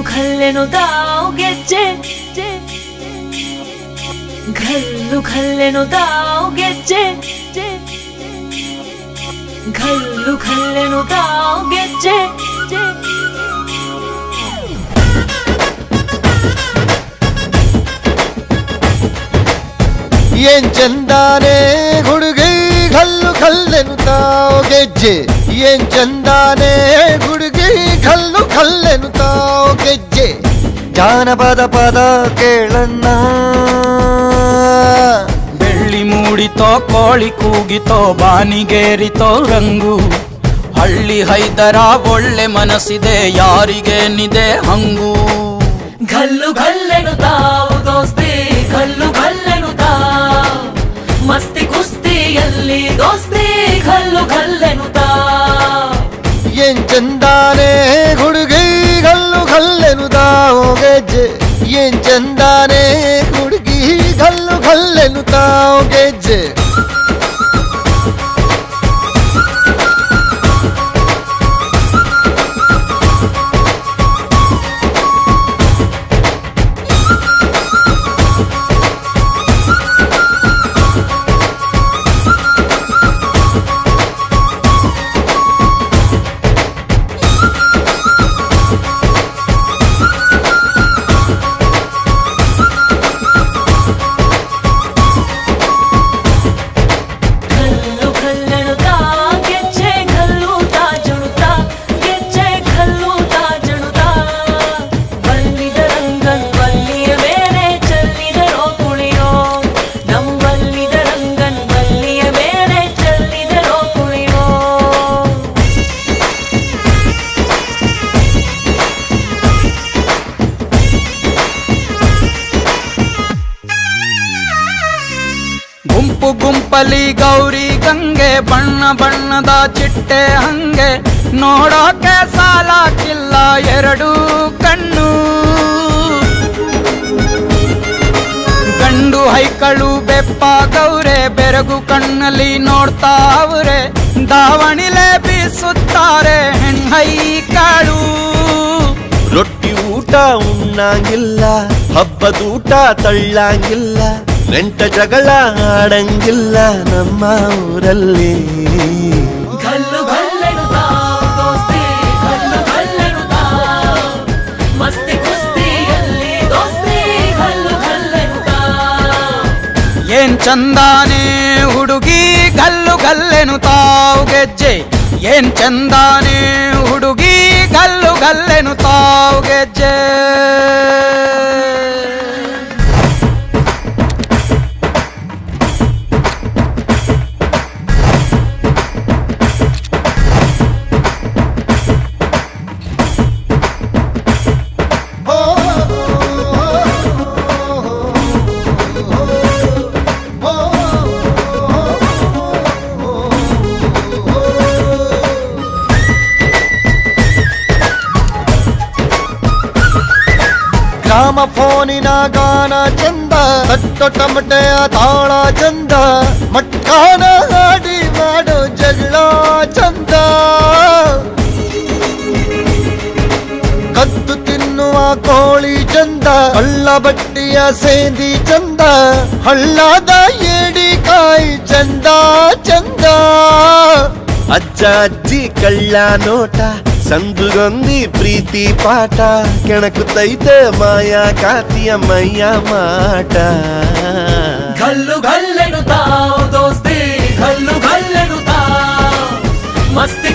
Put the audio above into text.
ಖಲ್ಲೆನುತಾವ್ ಗೆಜ್ಜೆ ಘಲ್ಲು ಖಲ್ಲೆನುತಾವ್ ಗೆಜ್ಜೆ ಘಲ್ಲು ಖಲ್ಲೆನುತಾವ್ ಗೆಜ್ಜೆ ಏನ್ ಚಂದಾನೆ ಹುಡುಗಿ ಘಲ್ಲು ಘಲ್ಲೆನುತಾವ್ ಗೆಜ್ಜೆ ಏನ್ ಚಂದಾನೆ ಹುಡುಗಿ ಘಲ್ಲು ಘಲ್ಲೆನುತಾವ್ ಗೆಜ್ಜೆ ಜಾನಪದ ಪದ ಕೇಳಣ್ಣ ಬೆಳ್ಳಿ ಮೂಡಿತೋ ಕೋಳಿ ಕೂಗಿತೋ ಬಾನಿಗೇರಿತೋ ರಂಗು ಹಳ್ಳಿ ಹೈದರ ಒಳ್ಳೆ ಮನಸ್ಸಿದೆ ಯಾರಿಗೇನಿದೆ ಹಂಗು ಘಲ್ಲು ಘಲ್ಲೆನುತಾವ್ ದೋಸ್ತಿ ಘಲ್ಲು ಘಲ್ಲೆನುತಾವ್ ಮಸ್ತಿ ಕುಸ್ತಿಯಲ್ಲಿ ದೋಸ್ತಿ ಘಲ್ಲು ಘಲ್ಲೆನುತಾವ್ ಏನ್ ಚಂದಾನೆ ಹುಡುಗಿ ಘಲ್ಲು ಘಲ್ಲೆನುತಾವ್ ಗೆಜ್ಜೆ ಏನ್ ಚಂದಾನೆ ಹುಡುಗಿ ಘಲ್ಲು ಘಲ್ಲೆನುತಾವ್ ಗೆಜ್ಜೆ ಗುಂಪು ಗುಂಪಲಿ ಗೌರಿ ಗಂಗೆ ಬಣ್ಣ ಬಣ್ಣದ ಚಿಟ್ಟೆ ಹಂಗೆ ನೋಡೋಕೆ ಸಾಲಾಕಿಲ್ಲ ಎರಡು ಕಣ್ಣು ಗಂಡು ಹೈಕಳು ಬೆಪ್ಪ ಗೌರೆ ಬೆರಗು ಕಣ್ಣಲ್ಲಿ ನೋಡ್ತಾವ್ರೆ ದಾವಣಿಲೆ ಬೀಸುತ್ತಾರೆ ಹೆಣ್ಹೈಕಳು ರೊಟ್ಟಿ ಊಟ ಉಣ್ಣಂಗಿಲ್ಲ ಹಬ್ಬದೂಟ ತಳ್ಳಂಗಿಲ್ಲ ನೆಂಟ ಜಗಳ ಆಡಂಗಿಲ್ಲ ನಮ್ಮ ಊರಲ್ಲಿ ಘಲ್ಲು ಘಲ್ಲೆನುತಾವ್ ದೋಸ್ತಿ ಘಲ್ಲು ಘಲ್ಲೆನುತಾವ್ ಮಸ್ತಿ ಕುಸ್ತಿಯಲ್ಲಿ ದೋಸ್ತಿ ಘಲ್ಲು ಘಲ್ಲೆನುತಾವ್ ಏನ್ ಚಂದಾನೆ ಹುಡುಗಿ ಘಲ್ಲು ಘಲ್ಲೆನುತಾವ್ ಗೆಜ್ಜೆ ಏನ್ ಚಂದಾನೆ ಹುಡುಗಿ ಘಲ್ಲು ಘಲ್ಲೆನುತಾವ್ ಗೆಜ್ಜೆ ಗ್ರಾಮ ಫೋನಿನ ಗಾನ ಚಂದ ತಟ್ಟೊ ಟಮಟೆಯ ತಾಳ ಚಂದ ಮಟ್ಕಾನ ಹಾಡಿ ಮಾಡೋ ಜಗಳ ಚಂದ ಕದ್ದು ತಿನ್ನುವ ಕೋಳಿ ಚಂದ ಹಳ್ಳ ಬಟ್ಟಿಯ ಸೇಂದಿ ಚಂದ ಹಳ್ಳದ ಏಡಿಕಾಯಿ ಚಂದ ಚಂದ ಅಜ್ಜ ಅಜ್ಜಿ ಕಳ್ಳ ನೋಟ ಸಂದುಗೊಂದಿ ಪ್ರೀತಿ ಪಾಠ ಕೆಣಕುತ್ತೈತೆ ಮಾಯಾ ಕಾತಿಯ ಮೈಯ ಮಾಟ ಘಲ್ಲು ಘಲ್ಲೆನುತಾವ್ ದೋಸ್ತಿ ಘಲ್ಲು ಘಲ್ಲೆನುತಾವ್ ಮಸ್ತಿ